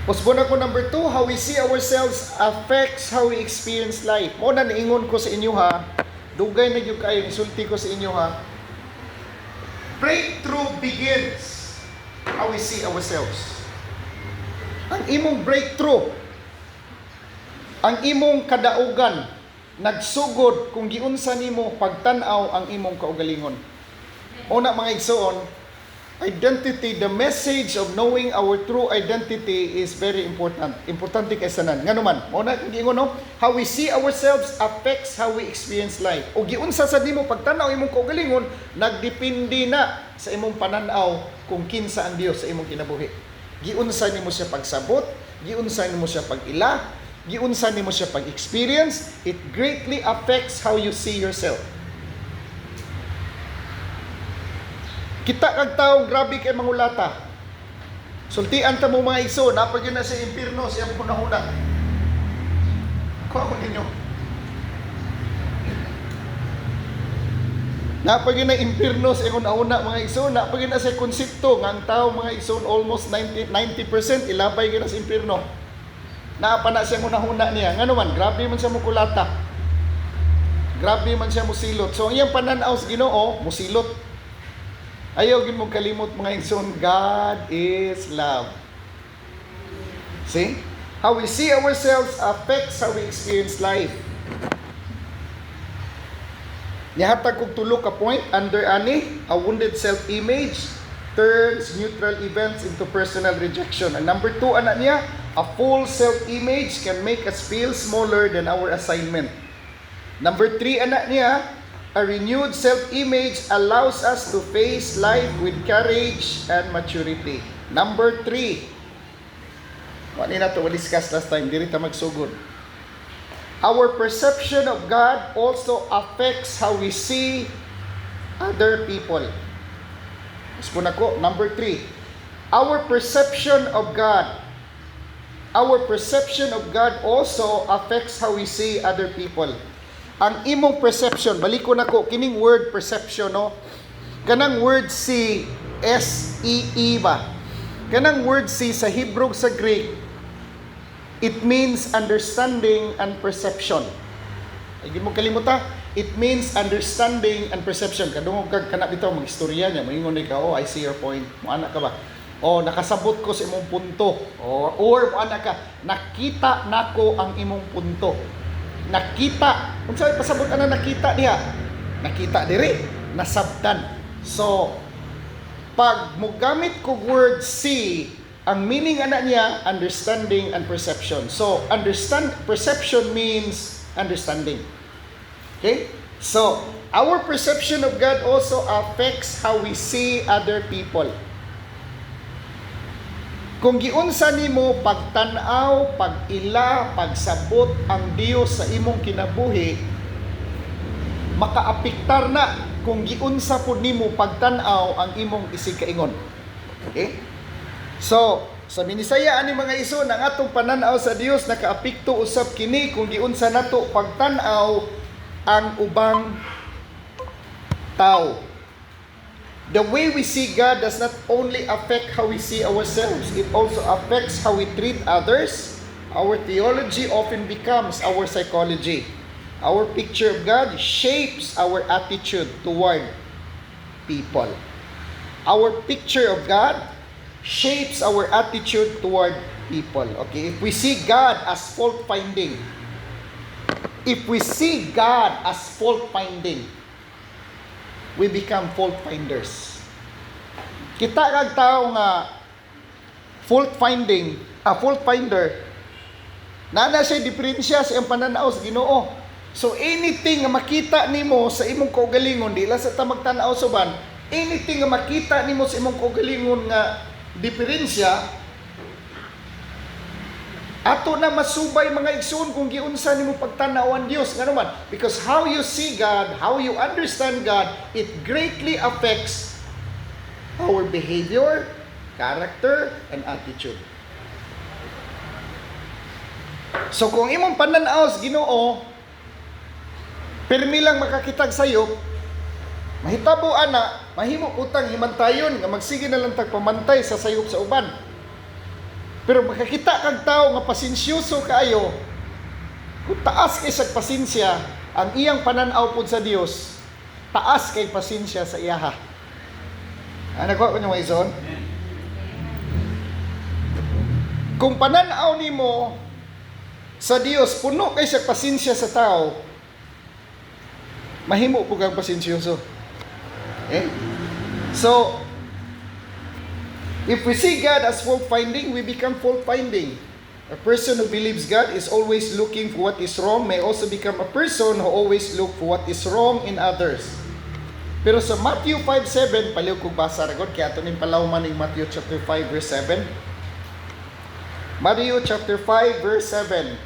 Pusbon ako number 2, how we see ourselves affects how we experience life. Mo na niingon ko sa inyo ha. Dugay na gyud kayo isulti ko sa inyo ha. Breakthrough begins how we see ourselves. Ang imong breakthrough, ang imong kadaugan, nagsugod kung giunsa nimo pagtan-aw ang imong kaugalingon. Una mga igsoon, identity, the message of knowing our true identity is very important. Importante kay sanan. Ngano man, una kung giingon no, how we see ourselves affects how we experience life. O giunsa sa nimo pagtan-aw imong kaugalingon, nagdepende na sa imong pananaw kung kinsa ang Dios sa imong kinabuhi. Giunsa nimo siya pagsabot, giunsa nimo siya pag-ila, giunsa nimo siya pag-experience, it greatly affects how you see yourself. Kita kag taong grabe kay mangulata. Sultian ta mo mga igsoon, napag yun na sa impirno, siyang hunahuna. Kuha ko ninyo. Napag yun na impirno, siyang hunahuna mga igsoon, napag yun na sa konsepto, nga ang tao mga igsoon, almost 90% ilabay yun na sa impirno. Naapa na siyang hunahuna niya. Nga naman, grabe man siya mukulata. Grabe man siya musilot. So, ang iyang pananaw sa Ginoo, musilot. Ayaw gid mo kalimot mga igsoon, God is love. See? How we see ourselves affects how we experience life. Nihatag kog tulo ka point under ani, a wounded self-image turns neutral events into personal rejection. And number 2 ana niya, a full self-image can make us feel smaller than our assignment. Number 3 ana niya, a renewed self-image allows us to face life with courage and maturity. Number 3. Wala na ito, discuss last time. Diri ta magsugod. Our perception of God also affects how we see other people. Mas po na ko. Number 3. Our perception of God also affects how we see other people. Ang imong perception, balik ko na ko, kining word perception, no? Kanang word si S-E-E ba? Kanang word si sa Hebrew sa Greek, it means understanding and perception. Ay, mo kalimuta, it means understanding and perception. Kadungog kag kana bitaw mag-istorya niya, moingon ka, oh, I see your point. Moana ka ba? Oh, nakasabot ko sa imong punto. Or moana ka, nakita nako ang imong punto. Nakita. Kung saan pasabot na nakita niya? Nakita diri, nasabtan. So, pag mugamit ko word see, ang meaning ana niya, understanding and perception. So, perception means understanding. Okay? So, our perception of God also affects how we see other people. Kung giunsa nimo pagtan-aw, pag-ila, pagsabot ang Dios sa imong kinabuhi, makaapektar na kung giunsa pud nimo pagtan-aw ang imong isig kaingon. Okay? So, sa Binisaya ani mga igsoon, ang atong pananaw sa Dios nakaapekto usab kini kung giunsa nato pagtan-aw ang ubang tao. The way we see God does not only affect how we see ourselves, it also affects how we treat others. Our theology often becomes our psychology. Our picture of God shapes our attitude toward people. Our picture of God shapes our attitude toward people. Okay, if we see God as fault-finding, we become fault finders. Kita kag tao nga fault finder, nana siya diferensya sa iyang pananaw sa Ginoo. So anything nga makita nimo sa imong kaugalingon, di lang sa ta magtan-aw suban, anything nga makita nimo sa imong kaugalingon nga diferensya, ato na masubay mga igsoon kung giunsa nimo pagtan-awan Dios nga naman, because how you see God, how you understand God, it greatly affects our behavior, character, and attitude. So kung imong pananaw sa Ginoo pirmi lang makakitag sayop, mahitabo ana, mahimo utang himantayon nga magsige na lang tagpamantay sa sayop sa uban. Pero makakita kang tao nga pasensyoso kaayo, kung taas kay sa pasensya, ang iyang pananaw pod sa Dios, taas kay pasensya sa iyaha. Nako ko niyo mga ison? Kung pananaw nimo sa Dios puno kay sa pasensya sa tao, mahimo po kang pasensyoso. So, if we see God as fault-finding, we become fault-finding. A person who believes God is always looking for what is wrong may also become a person who always look for what is wrong in others. Pero sa Matthew 5:7, paliw kong basa ragod, kaya ito ning palawman ng Matthew chapter 5 verse 7. Matthew chapter 5 verse 7.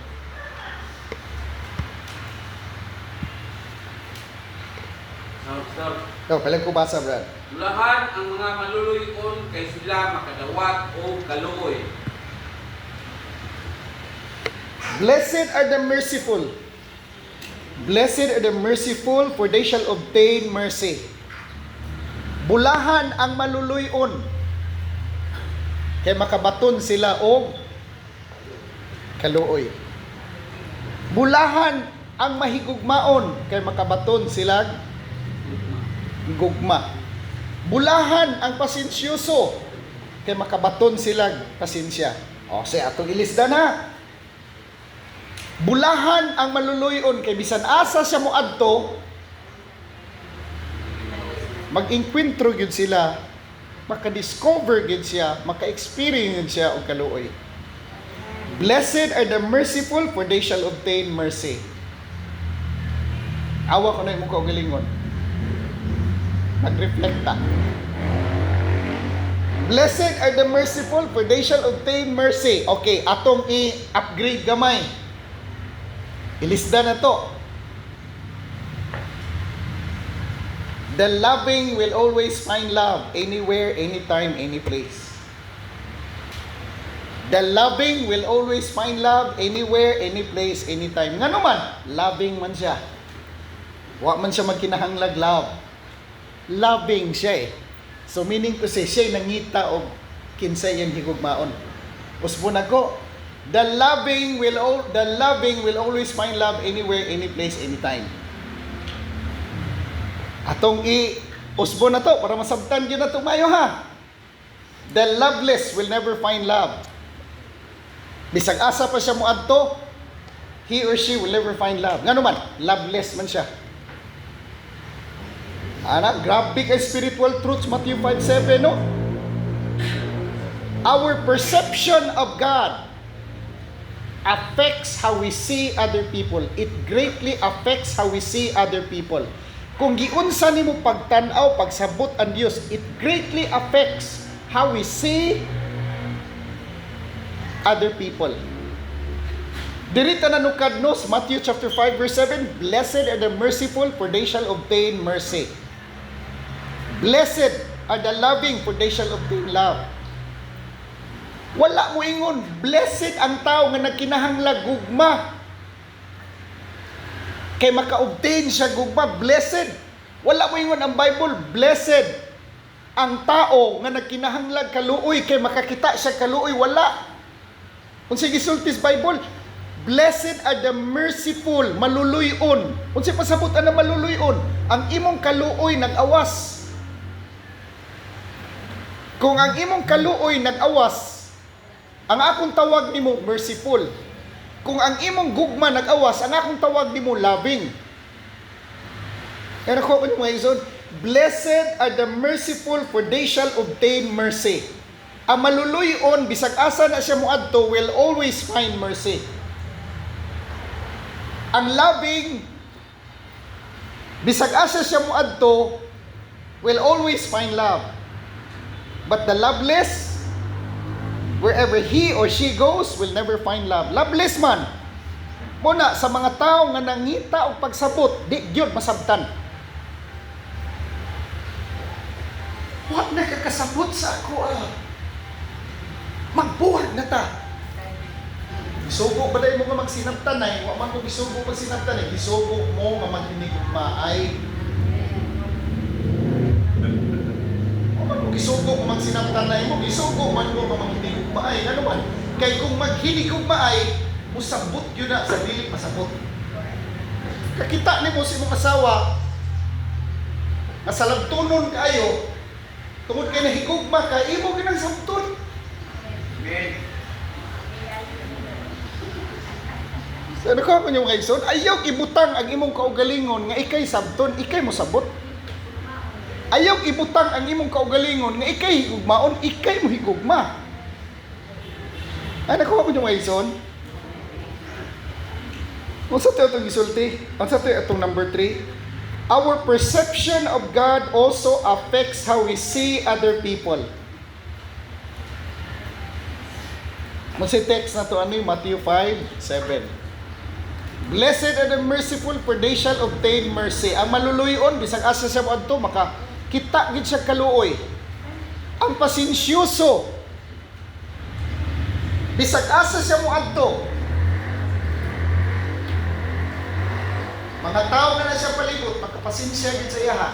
Stop. Paliw kong basa, Brad. Bulahan ang mga maluluyon kay sila makadawat o kaluoy. Blessed are the merciful. Blessed are the merciful, for they shall obtain mercy. Bulahan ang maluluyon, kay makabaton sila og kaluoy. Bulahan ang mahigugmaon, kay makabaton sila gugma. Bulahan ang pasensyoso, kay makabaton sila pasensya. O, say atong ilisda na. Bulahan ang maluluyon, kay bisan asa siya moadto, mag-enkwentro gyud sila, maka-discover gyud siya, maka-experience siya og kaluoy. Blessed are the merciful, for they shall obtain mercy. Awa ko na yung mukha og galingon. Mag-reflecta. Blessed are the merciful, for they shall obtain mercy. Okay, atong i-upgrade gamay. Ilisda na to. The loving will always find love anywhere, anytime, any place. The loving will always find love anywhere, any place, anytime. Nga naman, loving man siya. Wa man siya magkinahanglag love. Loving siya eh. So meaning to say, siya nangita og kinsay yang higugmaon. Usbo na ko, the loving will always find love anywhere, any place, anytime. Atong usbo na to para masabtan gyud na to mayo ha. The loveless will never find love. Bisag asa pa siya moadto, he or she will never find love. Ngano man, loveless man siya. Ana, grabe kay spiritual truths, Matthew 5:7, no? Our perception of God affects how we see other people. It greatly affects how we see other people. Kung giunsa nimo pagtan-aw, pagsabot ang Dios, it greatly affects how we see other people. Diri ta nanukadnos, Matthew chapter 5 verse 7, blessed are the merciful, for they shall obtain mercy. Blessed are the loving, for they shall obtain love. Wala mo ingon, blessed ang tao nga nagkinahanglag gugma. Kay maka-obtain siya gugma, blessed. Wala mo ingon ang Bible, blessed ang tao nga nagkinahanglag kaluoy kay makakita siya kaluoy, wala. Kung sige sultis Bible, blessed are the merciful, maluluyon. Kung sige pasabutan na maluluyon, ang imong kaluoy nag-awas. Kung ang imong kaluoy nag-awas, ang akong tawag nimo merciful. Kung ang imong gugma nag-awas, ang akong tawag nimo loving. Pero ko mga izon, blessed are the merciful, for they shall obtain mercy. Ang maluluyon, bisag asa na siya moadto, will always find mercy. Ang loving, bisag asa siya moadto, will always find love. But the loveless, wherever he or she goes, will never find love. Loveless man. Muna, sa mga tao nga nangita o pagsabot, di gyud masabtan. What nakakasabot sa ako magbuhat na ta. Gisugo ba dahil mo nga magsinabtan ay? Wa man ko gisugo magsinabtan ay. Gisugo mo nga maghinigugmaay. Wa man ko gisugo nga magsinabtan ay mo. Gisugo man ko nga maghinigugmaay. Ano man? Kay kung maghinigugma ay, musabot yun na sa dili pasabot. Kakita ni mo si mong asawa, nasalagtunon kayo, tungod kay nahigugma ka, imo ginang sabton. Amen. So, ano ko yung kaigsoon? Ayaw ibutang ang imong kaugalingon nga ikay sabton, ikay mo sabot. Ayaw ibutang ang imong kaugalingon nga ikay higugmaon, ikay mo higugma. Ano ko yung kaigsoon? Kung sa ito itong gisulti, ang sa ito itong number 3, our perception of God also affects how we see other people. Mag-say text na to, ano yung Matthew 5:7. Blessed are the merciful, for they shall obtain mercy. Ang maluluyon, bisag asa siya mo adto, makakita gid siya kaluoy. Ang pasensyoso, bisag asa siya mo adto, mga tao na siya palibot, magkapasensya gid sa iya.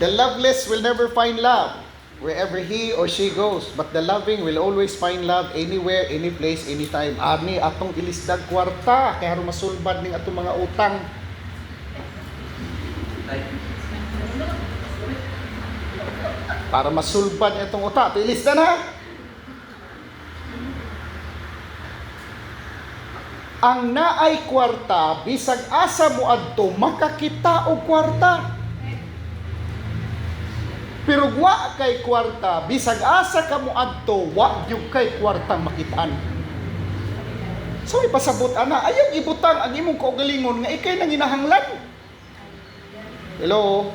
The loveless will never find love wherever he or she goes, but the loving will always find love anywhere, any place, anytime. Ani atong ilisdag kwarta kay aron masulbad ning atong mga utang. Para masulbad itong uta, ilista na. Ang naay kwarta, bisag asa mo adto, makakita og kwarta. Pero wa kay kwarta, bisag asa ka mo adto, wa gyud kay kwartang makitaan. So ipasabot ana, ayaw ibutang ang imong kaugalingon nga ikay nanginahanglan. Hello.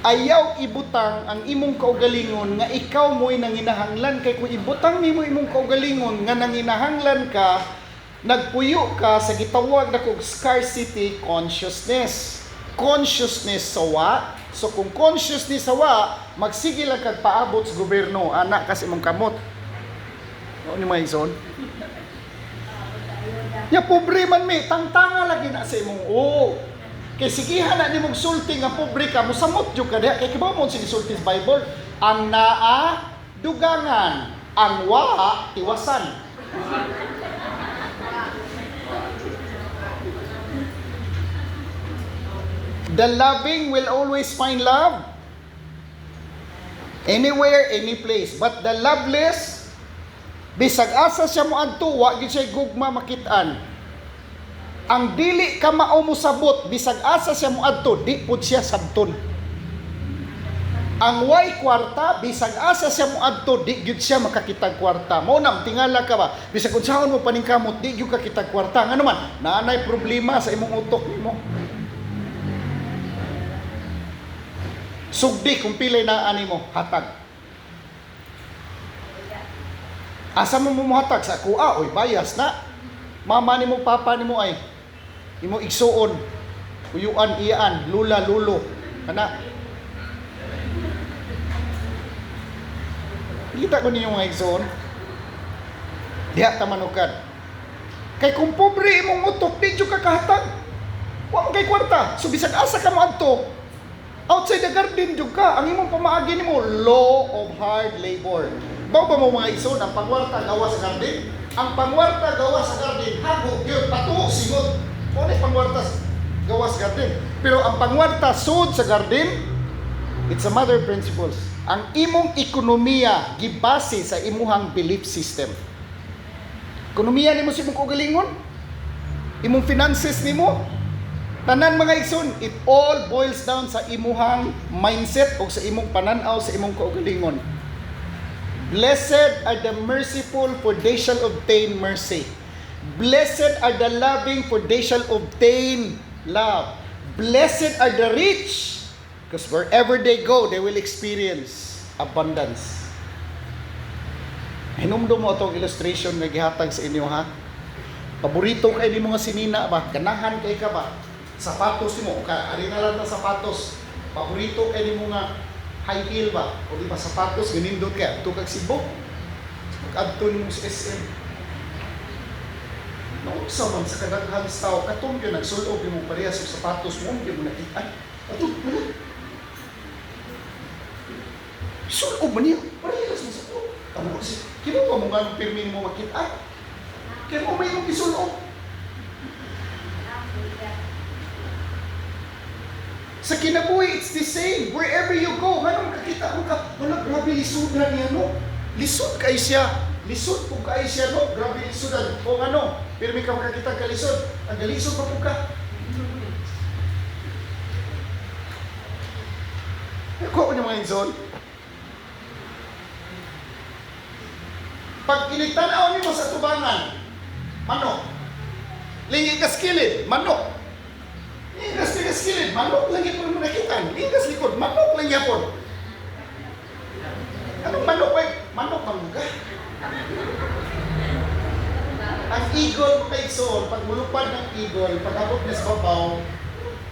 Ayaw ibutang ang imong kaugalingon nga ikaw mo'y nanginahanglan. Kay kung ibutang nimo imong kaugalingon nga nanginahanglan ka, nagpuyo ka sa gitawag na kog scarcity consciousness. Consciousness sa wa. So kung consciousness sa wa, magsige lang kag paabot sa gobyerno, anak kasi imong kamot. Ano ni Maison? Ya pobre man mi, tangtanga lagi na sa imong kay sigihan na nimong sulti nga pobre ka, musamot jud ka diha. Kay kibaw mo sinisulti sa Bible, ang naa dugangan, ang wa tiwasan. The loving will always find love anywhere, any place. But the loveless, bisag asa siya mo adto, wa gyud siya gugma makitaan. Ang dili ka mao musabot, bisag asa siya mo adto, di pud siya sabton. Ang way kwarta, bisag asa siya mo adto, di gyud siya makakitag kwarta. Mao nang tingala ka ba, bisag unsahon mo paningkamot, di gyud ka kitag kwarta. Ngano man, naanay problema sa imong utok nimo. Sugdi kung pilay na ani mo, hatag. Asa mo muhatag sa kuha, oy bayas na. Mama nimo, papa nimo ay imo igsuon, uyuan iyaan, lula lulo, ana. Kita ko ninyo mga igsuon. Diha ta manukad. Kay kung pobre imong utok, di jud ka kahatag. Wa mo kay kwarta, so bisag asa ka mo adto, outside the garden jud ka. Ang imong pamaagi nimo, law of hard labor. Baw ba mo mga igsuon, ang pangwarta gawa sa garden? Ang pangwarta gawa sa garden, hagok yun, patuo, singot. Kung ano pangwarta gawa sa garden? Pero ang pangwarta sud sa garden, it's a matter of principles. Ang imong ekonomiya gibase sa imuhang belief system. Ekonomiya nimo sa imong kaugalingon, imong finances nimo, tanan mga igsoon, it all boils down sa imuhang mindset o sa imong pananaw sa imong kaugalingon. Blessed are the merciful, for they shall obtain mercy. Blessed are the loving, for they shall obtain love. Blessed are the rich, because wherever they go, they will experience abundance. Hinumdum mo itong illustration na gihatag sa inyo, ha? Paborito kay ni mga sinina ba? Ganahan kay ka ba? Sapatos mo, ari na lang na sapatos. Paborito kay ni mga high heel ba? O di ba sapatos, ganindot ka. Ito kag Cebu. Mag-adto ni mo sa SM. Naunsa man sa kadaghan sa tao, katong yun, nagsulog yung mong parehas sa sapatos mo, hindi mo nakita. Ito, sulog man niya, parehas mo. Kino pa mo nga pirmi mo makita? Kaya mo may mong isulong. Sa kinabuhi, it's the same. Wherever you go, anong kakita mo ka? Wala, grabe lisudan niya, no? Lisod kayo siya. Lisod po kayo siya, no? Grabe lisudan. O ano, pirmi ka makakita ka lisod. Ang galisod pa po ka. Ako ko niya mga inzon. Pag kinitanaw mo sa tubangan, manok. Lingi ka skilid, manok. Lingas ka skilid, manok lang yung mo nakitaan. Lingas likod, manok lang yapon. Anong manok ba? Manok mamuga. Ang eagle kay Sol, pag mulupad ng eagle, pag abot niya sa babaw,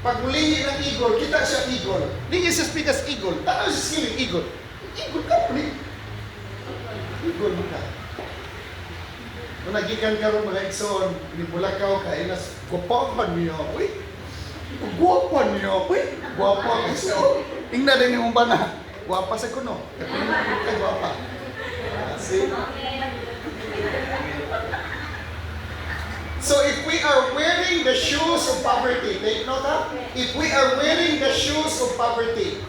pag mulihi ng eagle, kita siya eagle. Lingi siya speak as eagle. Tanaw siya skilid, eagle. Eagle ka po ni. Eagle mo ka. Kung nagikan ka rin mga ikson, pinipulakaw ka, inas, guwapan niya, uy. Guwapan niya, uy. Guwapan. So, tingnan din yung ba na, guwapa sa kuno. Kapag ka guwapa. See? So if we are wearing the shoes of poverty, take note ha? If we are wearing the shoes of poverty,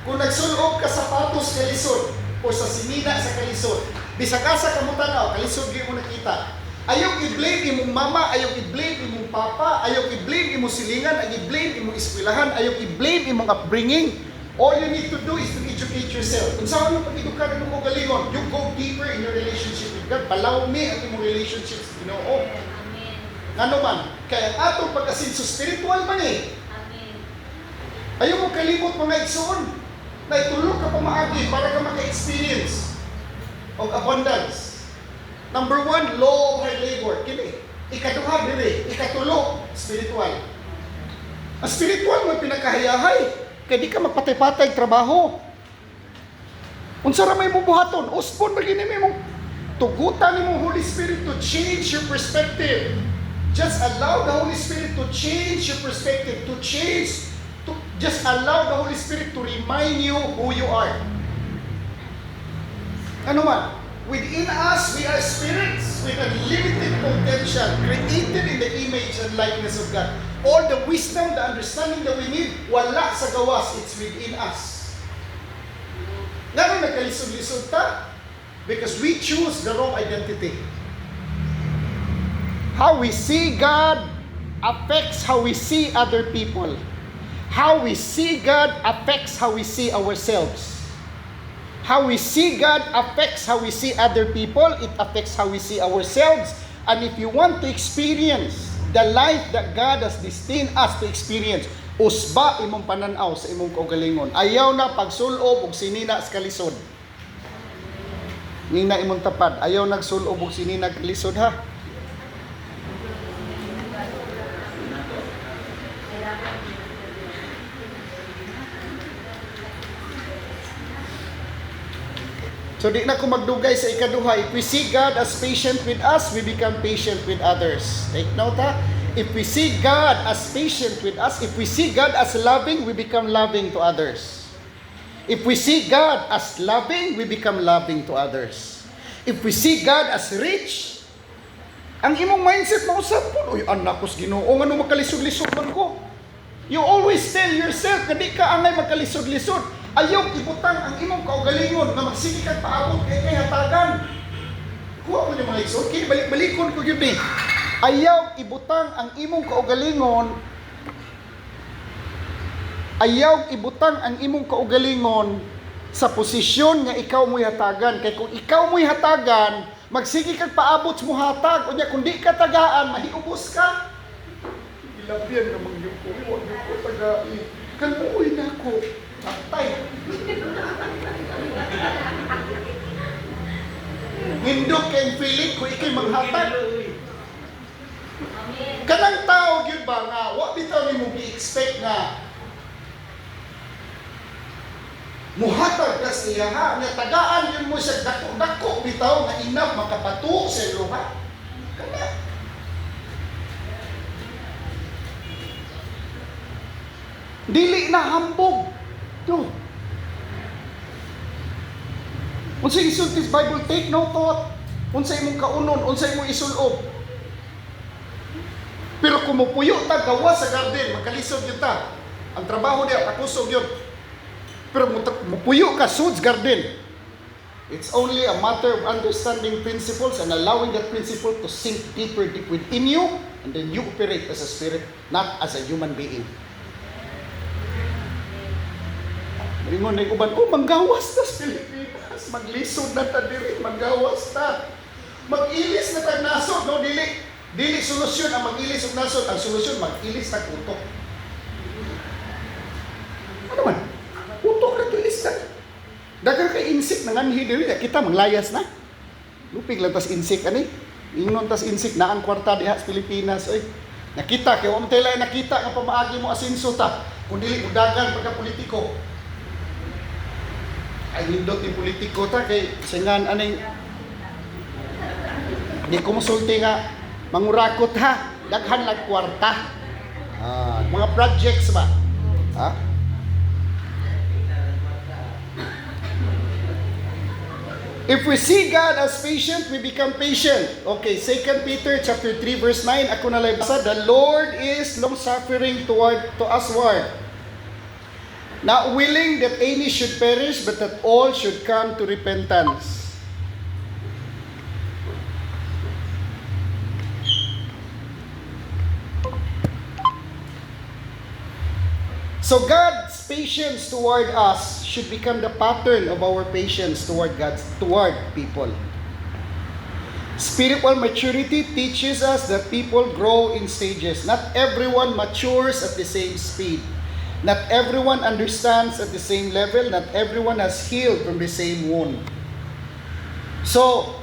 kung nagsulog ka sapatos sa lisod, o sa sinina sa kalisod, bisag asa ka mo tanaw, kalisod di mo nakita. Ayaw i-blame imong mama, ayaw i-blame imong papa, ayaw i-blame imong silingan, ayaw i-blame imong eskwelahan, ayaw i-blame imong upbringing. All you need to do is to educate yourself. Kung saan mo pag-edukan ng mga galingon, you go deeper in your relationship with God. Palawmi ang imong relationship sa Ginoo. Ano man, kaya atong pag-asinso spiritual man eh. Ayaw mo kalimot mga igsoon. Na itulog ka pamaagi para ka maka-experience of abundance. Number 1, law of hard labor. Kini, ikaduha diri, ikatulo, spiritual. Ang spiritual mo pinakahayahay, kaya di ka magpatay-patay trabaho. Unsa ra may mubuhaton, uspon magini mo tugutan ni mo Holy Spirit to change your perspective. Just allow the Holy Spirit to change your perspective, to just allow the Holy Spirit to remind you who you are. Ano man, within us, we are spirits with unlimited potential, created in the image and likeness of God. All the wisdom, the understanding that we need, wala sa gawas, it's within us. Nga nagkalisod-lisod ta? Because we choose the wrong identity. How we see God affects how we see other people. How we see God affects how we see ourselves. How we see God affects how we see other people. It affects how we see ourselves. And if you want to experience the life that God has destined us to experience, usba imong pananaw sa imong kaugalingon. Ayaw na pagsulob og sinina sa kalisod. Nina imong tapad, ayaw nagsulob og sinina kalisod ha. So di na ko magdugay sa ikaduha. If we see God as patient with us, we become patient with others. Take note ha. If we see God as patient with us, if we see God as loving, we become loving to others. If we see God as loving, we become loving to others. If we see God as rich, ang imong mindset mausap po, uy, anak ko's Ginoo, ano makalisod-lisod man ko? You always tell yourself, na di ka angay magkalisod-lisod. Ayaw ibutang ang imong kaugalingon na magsige kag paabot kay hatagan. Kuha mo ni mga igsoon, kini balik-balikon ko gyud ni. Ayaw ibutang ang imong kaugalingon. Ayaw ibutang ang imong kaugalingon sa posisyon nga ikaw mo'y hatagan. Kay kung ikaw mo'y hatagan, magsige kag paabot mo hatag. Unya kung di ka tagaan, mahiubos ka. Ilabyan namang yung ko, wag yung ko tagai. Kaluoy na ko. Patay. Hindok kay feeling ko ikay maghatag. Kanang tao gyud ba nga wa bitaw nimo gi-expect nga muhatag ka siya ha, nga tagaan yun mo siya dako-dako bitaw nga enough makapatuo sa luha. Kana dili na hambog. To. Unsay isulti sa Bible, take no thought. Unsay imong kaunon, unsay imong isulob. Pero kung mupuyo ta gawa sa garden, magkalisod yun ta. Ang trabaho niya, pakusog yun. Pero mupuyo ka suds garden. It's only a matter of understanding principles and allowing that principle to sink deeper deep within you, and then you operate as a spirit, not as a human being. Maringon na yung uban, manggawas na sa Pilipinas, maglisod na ta diri, manggawas ta. Mag-ilis na tag nasod, no? Dili solusyon ang mag-ilis og nasod, ang solusyon mag-ilis tag utok. Ano man? Utok na to ilis tag. Dagan kay insik nanganhi diri, kita manglayas na. Lupig lang tas insik ani. Ingnon tas insik na ang kwarta diha sa Pilipinas, oy. Nakita kay wa man tayo nakita nga pamaagi mo asenso ta. Kun dili mo dagan pagka politiko. Ay nindot ni politiko ta kay singan aning di ko musulti nga mangurakot ha, daghan lang kwarta. Mga projects ba? Ha? If we see God as patient, we become patient. Okay, 2 Peter chapter 3 verse 9, ako na lang basa, the Lord is long-suffering to usward, not willing that any should perish, but that all should come to repentance. So God's patience toward us should become the pattern of our patience toward people. Spiritual maturity teaches us that people grow in stages. Not everyone matures at the same speed. Not everyone understands at the same level. Not everyone has healed from the same wound. So,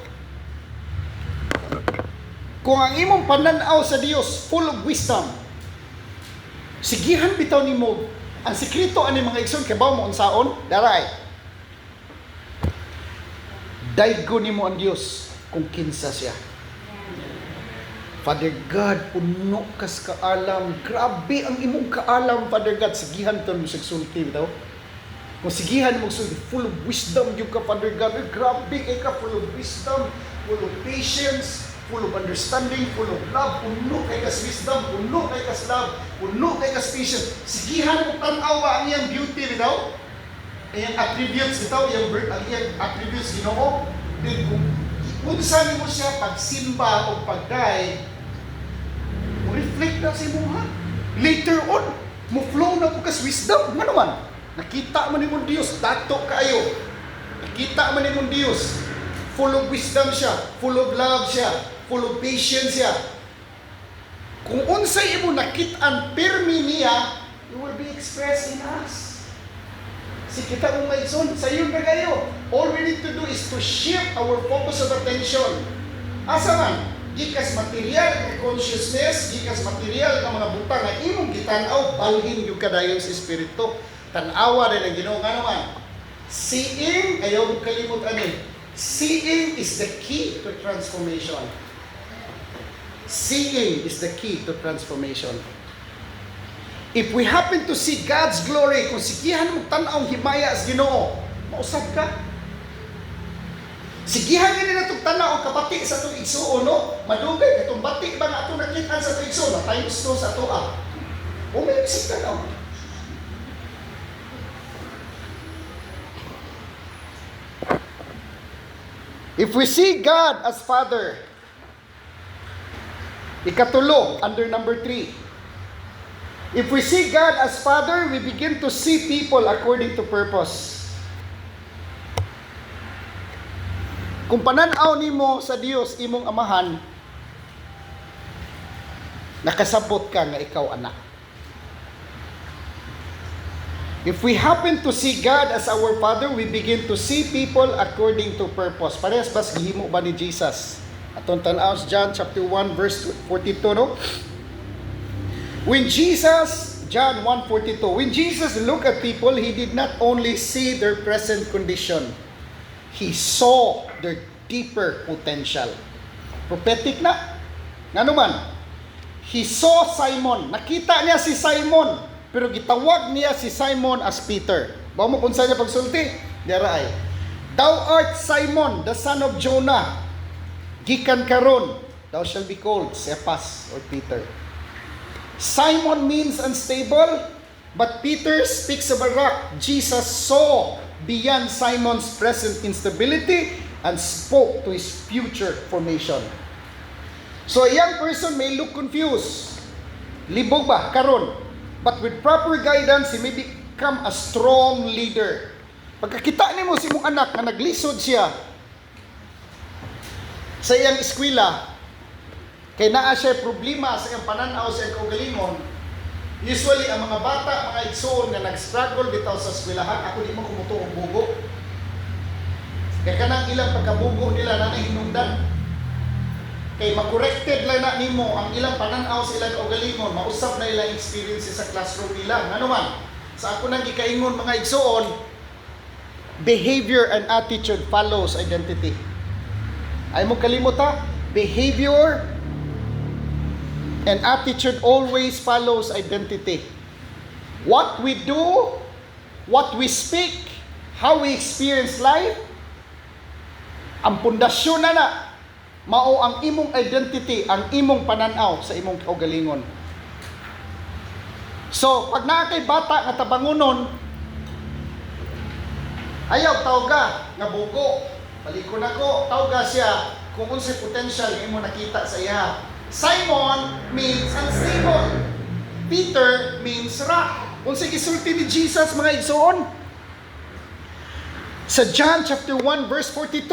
kung ang imong pananaw sa Dios full of wisdom, sigihan bitaw nimo ang sekreto ani mga igsoon kay bawo mo unsaon daray. Daygo nimo ang Dios kung kinsa siya. Father God, puno kas kaalam. Grabe ang imong kaalam, Father God. Sigihan to mo sigsulti bitaw. Kung sigihan mo sulti, full of wisdom yung ka, Father God. Grabe kay ka, full of wisdom, full of patience, full of understanding, full of love, puno kay kas wisdom, puno kay kas love, puno kay kas patience. Sigihan mo tanaw ang iyang beauty bitaw. Iyang attributes bitaw, iyang attributes Ginoo. Then kung saan mo siya pagsimba o pagday, mo reflect na sa imo ha. Later on, mo flow na po kas wisdom. Ano man? Nakita man nimong Dios, dato kaayo. Nakita man nimong Dios, full of wisdom siya, full of love siya, full of patience siya. Kung unsay imo nakit-an pirmi niya, it will be expressed in us. Si kita mong maigsoon, sa iyo na kayo. All we need to do is to shift our focus of attention. Asa man? Gikas material ng consciousness, gikas material ng mga butang na imong gitanaw, balhin yung kadayon sa Espiritu. Tanawa rin ang Ginoo nga naman. Seeing, ayaw mong kalimutan eh. Seeing is the key to transformation. Seeing is the key to transformation. If we happen to see God's glory, kung sigihan mo tanaw himaya sa Ginoo, mausab ka. Sigihan nila na itong tanaw kapati sa itong igsuon, no? Madugay, itong bati ba na itong nakitaan sa itong igsuon, na times 2 sa ito, o may isip tanaw. If we see God as Father, ikatulo, under number 3, if we see God as Father, we begin to see people according to purpose. Kung pananaw nimo sa Dios imong amahan, nakasabot ka nga ikaw anak. If we happen to see God as our Father, we begin to see people according to purpose. Parehas bas gihimo ba ni Jesus? Atong tan-aw sa John chapter 1 verse 42, no? When Jesus, John 1:42, when Jesus looked at people, He did not only see their present condition, He saw their deeper potential. Prophetic na. Nga naman, He saw Simon. Nakita niya si Simon, pero gitawag niya si Simon as Peter. Bawa mo kung saan niya pagsulti? Diyara ay, Thou art Simon, the son of Jonah. Gikan karon, thou shalt be called Cephas or Peter. Simon means unstable, but Peter speaks of a rock. Jesus saw beyond Simon's present instability and spoke to his future formation. So a young person may look confused. Libog ba? Karon. But with proper guidance, he may become a strong leader. Pagkakita nimo si mong anak na naglisod siya sa iyang eskwela, kay naa siya problema sa iyang pananaw sa iyang kaugalingon, usually ang mga bata, mga igsoon na nag-struggle bitaw sa eskwelahan, ako di mo kumuto og bugo. Kaya kanang ilang pagkabugo nila na hinungdan. Kay makorrected lang na nimo ang ilang pananaw sa ilang kaugalingon, mausap na ilang experiences sa classroom nila. Ano man, sa ako nang gikaingon mga igsoon, behavior and attitude follows identity. Ay mo kalimot ha? Behavior and attitude always follows identity. What we do, what we speak, how we experience life, ang pundasyon na mao ang imong identity, ang imong pananaw sa imong kaugalingon. So, pag naa kay bata nga tabangunon, ayaw tawga nga bugo. Baliko na ko, tawga siya kung unsay potential nga imo nakita sa iya. Simon means unstable. Peter means rock. Unsay gisulti ni Jesus mga igsoon? Sa John chapter 1 verse 42,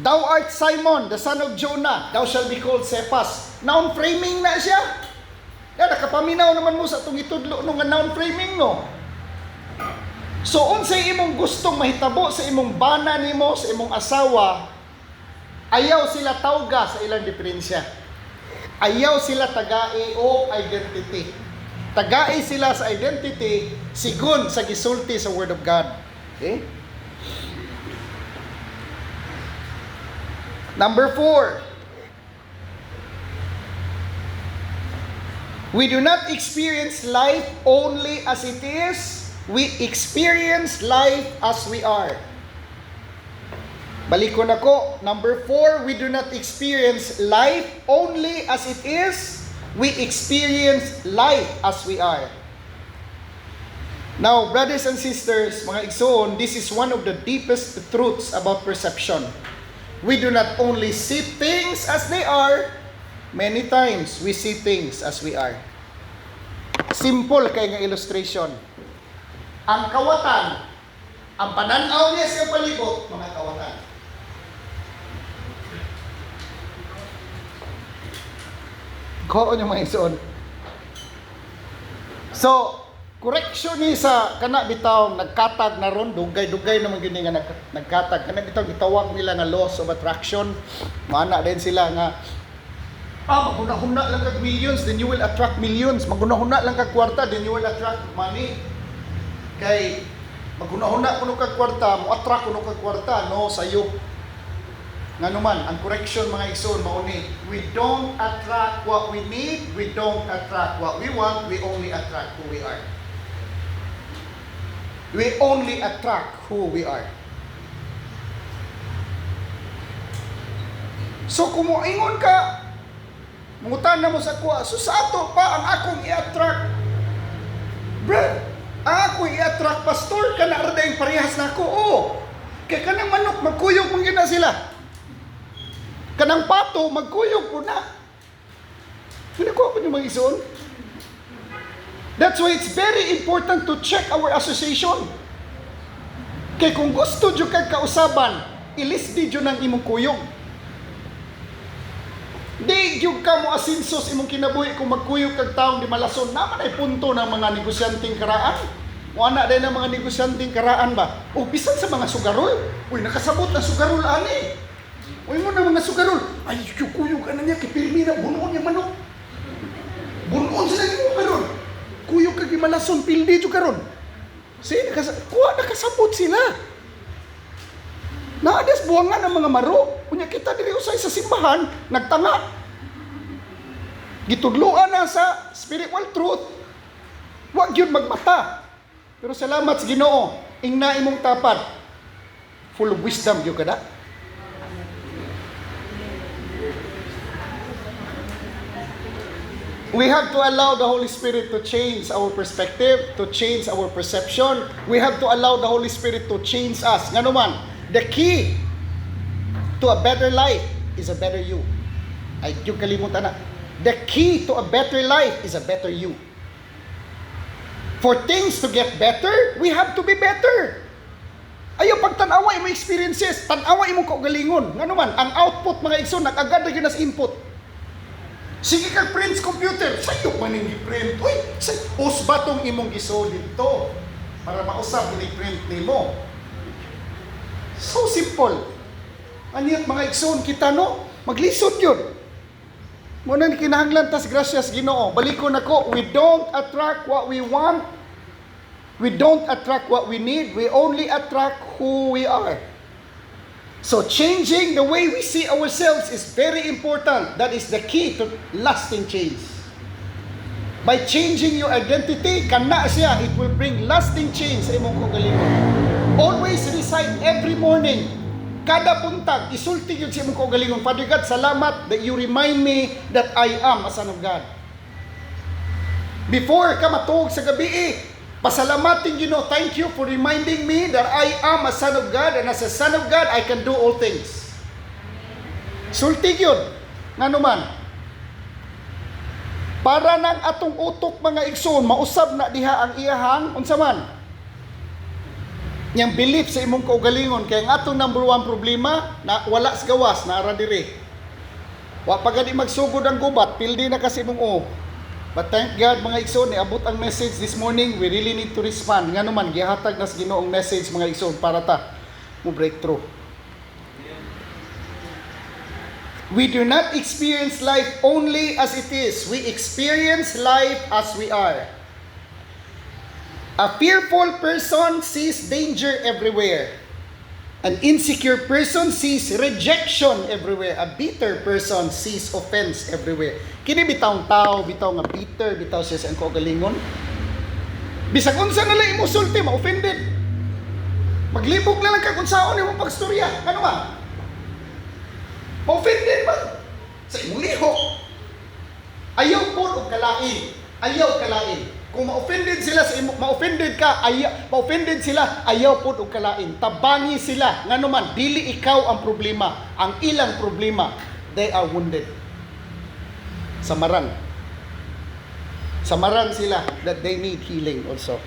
Thou art Simon, the son of Jonah, thou shalt be called Cephas. Noun framing na siya. Nakapaminaw naman mo sa itong itudlo nung noun framing, no? So, unsay imong gustong mahitabo sa imong bana nimo, sa imong asawa, ayaw sila tawga sa ilang diferensya. Ayaw sila tagai o identity. Tagai sila sa identity sigon sa gisulti sa Word of God. Okay? Number 4. We do not experience life only as it is. We experience life as we are. Balik ko na ko. Number 4, we do not experience life only as it is. We experience life as we are. Now, brothers and sisters, mga igsoon, this is one of the deepest truths about perception. We do not only see things as they are, many times we see things as we are. Simple kay nga illustration. Ang kawatan, ang pananaw niya sa palibot, mga kawatan. Koon yung mga igsoon. So, correction ni sa kana bitaw nagkatag na ron, dugay-dugay naman gini nga nagkatag. Kana bitaw gitawag nila nga laws of attraction. Mana din sila nga maguna-huna lang kag millions, then you will attract millions. Maguna-huna lang kag kwarta, then you will attract money. Kay maguna-huna kuno kag kwarta, mo attract kuno kag kwarta, no sayo. Nganuman, ang correction mga igsoon mao ni, we don't attract what we need, we don't attract what we want, we only attract who we are. We only attract who we are. So kung moingon ka, mungutan na mo sa kuha, so sa ato pa ang akong i-attract. Brad, ang akong i-attract, pastor, ka na rin parehas na ako. Oo. Kaya kanang manok, magkuyog mong gina sila. Kanang pato, magkuyog po na. Pinakuha po niyo mga igsoon. That's why it's very important to check our association. Kaya kung gusto dyo kag kausaban, ilisdi dyo ng imong kuyog. Di dyo ka mo asinsos imong kinabuhi kung magkuyog kag taong di malason. Naman ay punto ng mga negosyanteng karaan. Wala din ng mga negosyanteng karaan ba? O bisan sa mga sugarol. Uy, nakasabot na sugarol ani. Uy mo na mga sugarol. Ay, kuyog ka na niya, kipirmi na, bunuon niya manok. Bunuon sila niyo karon. Kuyog kag malason, pildi dyo karon. Sige, nakasabot sila. Naadas buwangan ng mga maro. Kunya kita diri usay sa simbahan, nagtanga. Gitudloan na sa spiritual truth. Huwag yun magmata. Pero salamat sa Ginoo, ingna imong tapat. Full of wisdom yung kada. We have to allow the Holy Spirit to change our perspective, to change our perception. We have to allow the Holy Spirit to change us. Nga naman, the key to a better life is a better you. Ay, yung kalimutan na. The key to a better life is a better you. For things to get better, we have to be better. Ayaw pag tanawa imong experiences, tanawa imong kaugalingon. Nga naman, ang output mga igsoon, nag-agad na yun as input. Sige kag print computer, sa'yo pa nang i-print. Uy, us ba itong imong iso dito? Para mausap, i-print nimo. So simple. Aniyat mga igsoon kita, no? Maglisod yun. Muna ni kinahanglan, tas gracias Ginoo. Balikon ako, we don't attract what we want. We don't attract what we need. We only attract who we are. So changing the way we see ourselves is very important. That is the key to lasting change. By changing your identity, kana siya, it will bring lasting change sa imong kaugalingon. Always recite every morning. Kada buntag, isulti yun sa imong kaugalingon. Father God, salamat that you remind me that I am a son of God. Before ka matuog sa gabi, pasalamatin Ginoo, thank you for reminding me that I am a son of God, and as a son of God, I can do all things. Sultig yun. Nga naman, para nang atong utok mga igsoon, mausab na diha ang iyahang, unsa man, niyang belief sa imong kaugalingon, kaya ang atong number one problema, na wala sa gawas, na ara diri. Wa pa gani magsugod ang gubat, pildi na kasi imong But thank God mga igsoon, niabot ang message this morning, we really need to respond. Nga naman, gihatag nas Ginoong message mga igsoon para ta mo breakthrough. We do not experience life only as it is. We experience life as we are. A fearful person sees danger everywhere. An insecure person sees rejection everywhere. A bitter person sees offense everywhere. Kini bitawng tao, bitaw nga bitter, bitaw siya sa ang kaugalingon. Bisag unsa na lang imo sulti, ma-offended. Maglibog na lang kag unsaon imong pagstorya. Ano ba? Ma-offended ba? Sa imong liho. Ayaw po og kalain. Ayaw kalain. Kung ma-offended sila sa imo, ma-offended sila, ayaw po og kalain. Tabangi sila. Ngano man, dili ikaw ang problema. Ang ilang problema, they are wounded. Samaran sila that they need healing also.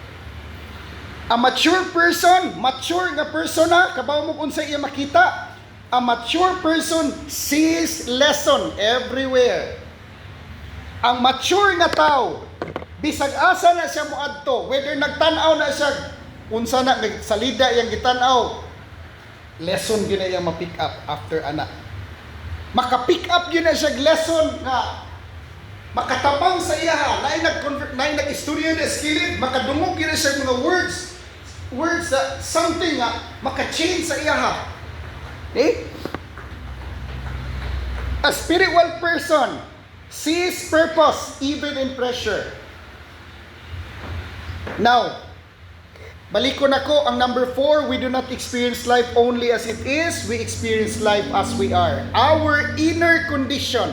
A mature person, mature nga persona, kabaw mo kung sa iya makita, a mature person sees lesson everywhere. Ang mature nga tao, bisag asa na siya moadto, whether nagtan-aw na siya, unsa na salida yang gitan-aw, lesson gyud na iya ma-pick up after ana. Maka-pick up gyud na siya lesson nga makatabang sa iya, naay nag-istorya na skilled, makadungog gyud na siya mga words that something nga maka-change sa iya. Okay? A spiritual person sees purpose even in pressure. Now, balikon ako, ang number 4, we do not experience life only as it is, we experience life as we are. Our inner condition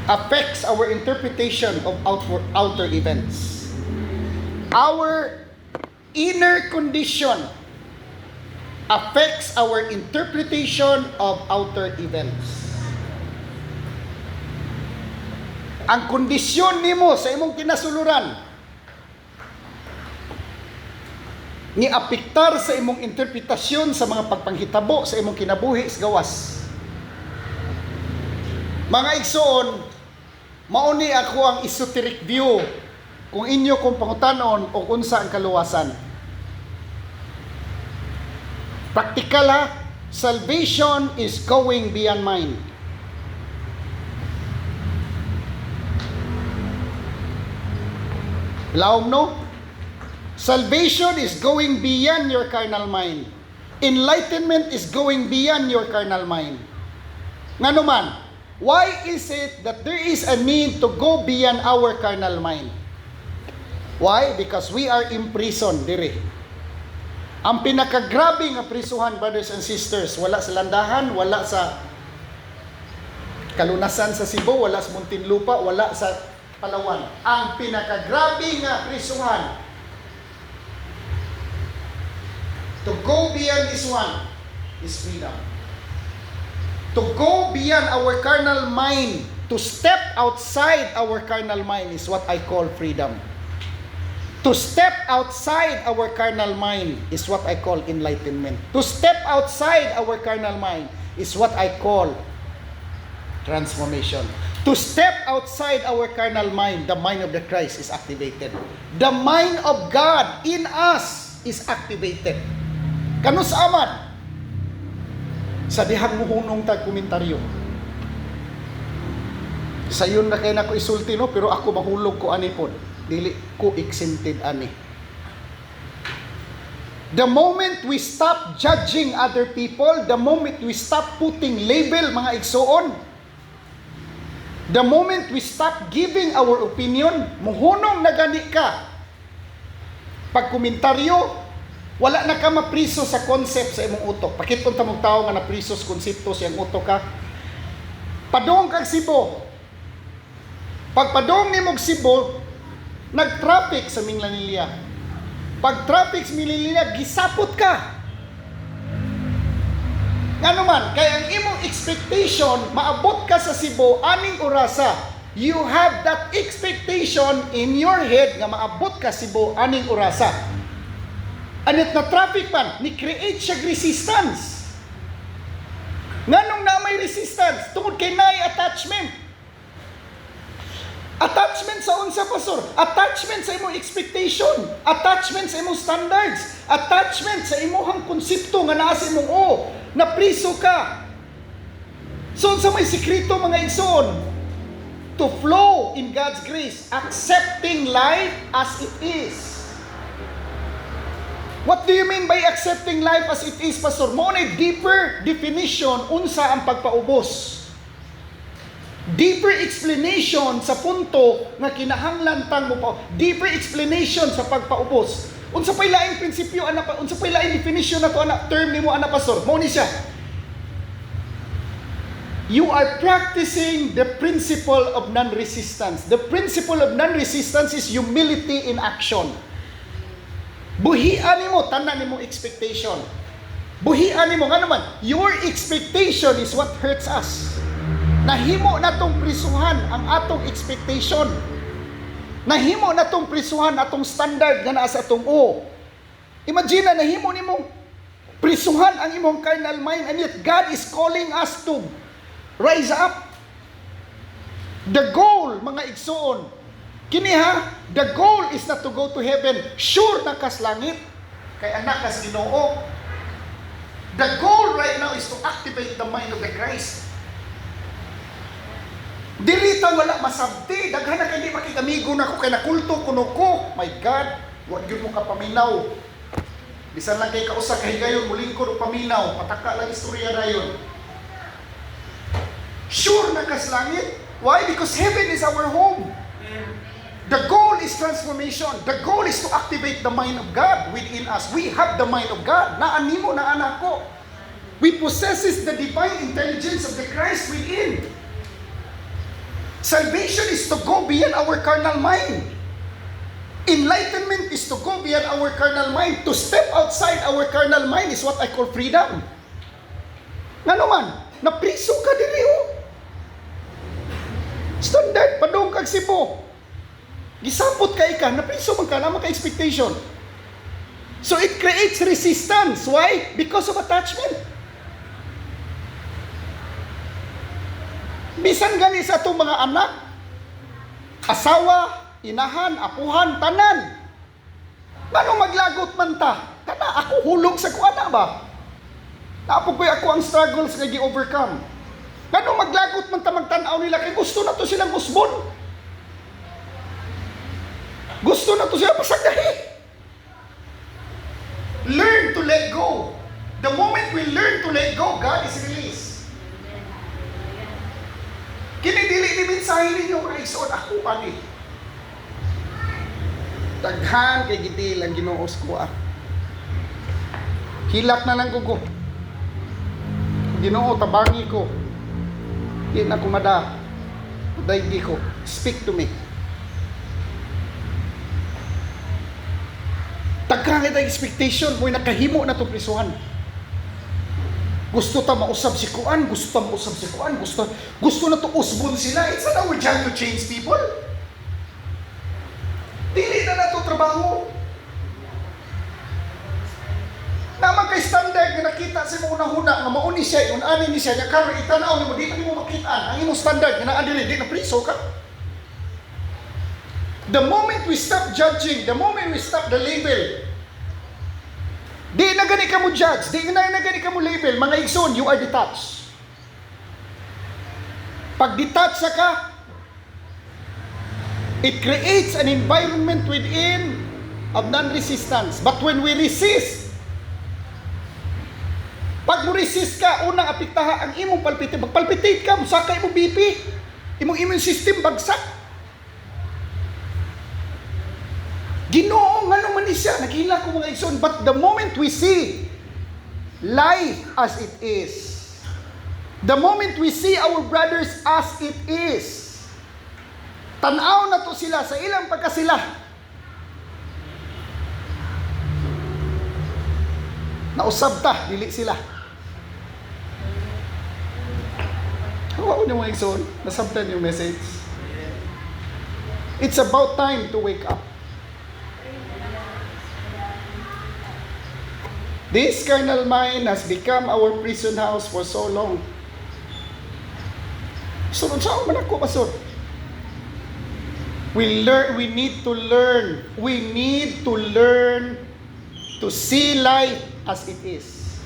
affects our interpretation of outer events. Our inner condition affects our interpretation of outer events. Ang kondisyon nimo sa imong kinasuluran ni apektar sa imong interpretasyon sa mga pagpanghitabo sa imong kinabuhi sa gawas. Mga igsoon, mauni ako ang esoteric view kung inyo kung pangutanon o unsa ang kaluwasan. Practical ha, salvation is going beyond mind. Laom no? Salvation is going beyond your carnal mind. Enlightenment is going beyond your carnal mind. Ngano man, why is it that there is a need to go beyond our carnal mind? Why? Because we are imprisoned diri. Ang pinakagrabe nga prisuhan, brothers and sisters, wala sa Landahan, wala sa Kalunasan sa Cebu, wala sa Muntinlupa, wala sa Palawan. Ang pinakagrabe nga prisuhan, to go beyond this one, is freedom. To go beyond our carnal mind, to step outside our carnal mind is what I call freedom. To step outside our carnal mind is what I call enlightenment. To step outside our carnal mind is what I call transformation. To step outside our carnal mind, the mind of the Christ is activated. The mind of God in us is activated. Kanus aman? Sa dihang muhunong tag komentaryo. Sayon na kayo na ko isulti, no? Pero ako mahulog ko anipon. Dili ko exempted ani. The moment we stop judging other people, the moment we stop putting label, mga igsoon, the moment we stop giving our opinion, muhunong na gani ka. Pag komentaryo, wala na ka mapriso sa concept sa imong utok. Pakitun ta mong tao nga napriso sa konsepto sa iyang utok ka. Padong kag Cebu. Pag padong ni mong Cebu, nag-traffic sa Minglanilla. Pag traffic sa Minglanilla, gisapot ka. Nga naman, kaya ang imong expectation, maabot ka sa Cebu, aning orasa. You have that expectation in your head nga maabot ka Cebu, aning orasa. Anit na traffic man, ni-create siya resistance. Nga nung na may resistance, tungod kay naay attachment. Attachment sa unsa, pastor? Attachment sa imong expectation, attachment sa imong standards, attachment sa imong konsepto nga naa sa imong napriso ka. So unsa may sikreto, mga igsoon? To flow in God's grace, accepting life as it is. What do you mean by accepting life as it is, pastor? Mo na deeper definition unsa ang pagpaubos. Deeper explanation sa punto nga kinahanglan tang mo pa. Deeper explanation sa pagpaubos. Unsa pay laing prinsipyo ana pa, unsa pay laing definition nato ana term nimo ana, pastor? Mao ni siya. You are practicing the principle of non-resistance. The principle of non-resistance is humility in action. Buhian nimo tanan nimo expectation. Buhian nimo nga naman, your expectation is what hurts us. Nahimo natong prisuhan ang atong expectation. Nahimo natong prisuhan atong standard nga naa sa atong Imagine na nahimo nimong prisuhan ang imong carnal mind, and yet God is calling us to rise up. The goal, mga igsoon, kini ha, the goal is not to go to heaven. Sure na kas langit, kay anak kas Ginoo. The goal right now is to activate the mind of the Christ. Dirita wala masabti, daghan na kay di makikamigo nako kay nakulto kuno ko. My God, wa gyud mo ka paminaw. Bisan lang kay kausa kay gayon mulingkod og paminaw, pataka lang istorya dayon. Sure na kas langit. Why? Because heaven is our home. The goal is transformation. The goal is to activate the mind of God within us. We have the mind of God. Naanimo na anak ko. We possesses the divine intelligence of the Christ within. Salvation is to go beyond our carnal mind. Enlightenment is to go beyond our carnal mind. To step outside our carnal mind is what I call freedom. Nga naman, napriso ka diri Standard, padung kag Cebu. Gisapot ka ika, napriso man ka, naman ka expectation. So it creates resistance. Why? Because of attachment. Bisan gani sa itong mga anak, asawa, inahan, apuhan, tanan. Paano maglagot man ta? Kana ako hulog sa kuana ba? Naapog ako ang struggles nga gi-overcome. Paano maglagot man ta magtanaw nila kay gusto na to silang usbon. Gusto na to sila pasagdahi. Learn to let go. The moment we learn to let go, God is released. Kinidili ni mensahe ninyo mga igsoon, ako ani. Daghan kay giti lang Ginoo ko. Hilak na lang ko. Ginoo, tabangi ko. Di na kumada. Daigi ko. Speak to me. Tagkangit ang expectation mo nakahimo na itong prisuhan. Gusto ta mausab si Kuan, gusto na to usbon sila. It's not our job to change people. Dili na to trabaho. Naman kay standard nga nakita sa mga unahuna nga mauni siya, unani ni siya, nga karon itanaw nimo di pa nimo makitaan. Ang imong standard nga naa dili di na priso ka. The moment we stop judging, the moment we stop the label, di na gani ka mo judge, di na gani ka mo label, mga igsoon, you are detached. Pag detached ka, it creates an environment within of non-resistance. But when we resist, pag mo resist ka, unang apektaha ang imong palpitate. Magpalpitate ka, musaka imong BP, imong immune system bagsak. Ginoo nga naman siya, naghila ko mga igsoon. But the moment we see life as it is, the moment we see our brothers as it is, tanaw na to sila sa ilang pagkasila. Nausab ta, dili sila. Hawa ko mga igsoon, nasabtan yung message. It's about time to wake up. This carnal mind has become our prison house for so long. Sunod sa man ako, pastor. We need to learn to see life as it is.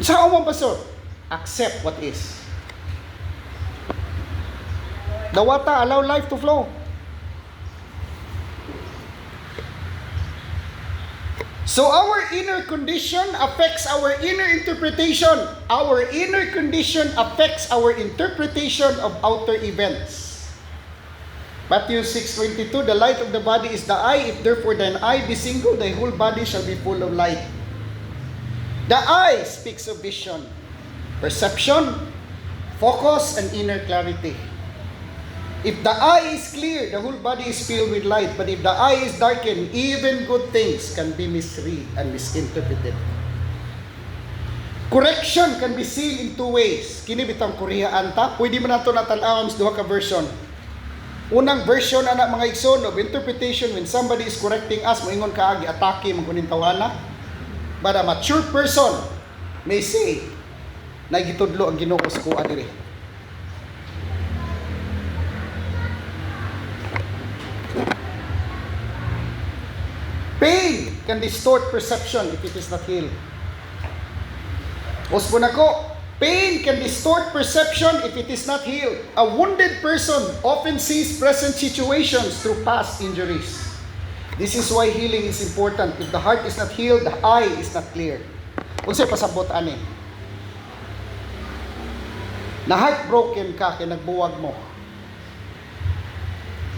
Sa mo, pastor, accept what is. Dawata, allow life to flow. So our inner condition affects our inner interpretation. Our inner condition affects our interpretation of outer events. Matthew 6:22, the light of the body is the eye. If therefore thine eye be single, thy whole body shall be full of light. The eye speaks of vision, perception, focus, and inner clarity. If the eye is clear, the whole body is filled with light. But if the eye is darkened, even good things can be misread and misinterpreted. Correction can be seen in two ways. Kini bitang Koreaan ta. Pwede man nato natanaw sa duha ka version. Unang version ana mga igsoon of interpretation, when somebody is correcting us, moingon ka agi atake man kunin tawana. But a mature person may say na gitudlo ang Ginoo sa kuha diri. Pain can distort perception if it is not healed. Usbo na ko, pain can distort perception if it is not healed. A wounded person often sees present situations through past injuries. This is why healing is important. If the heart is not healed, the eye is not clear. Unsay pasabot ani? Na heartbroken ka kay nagbuwag mo.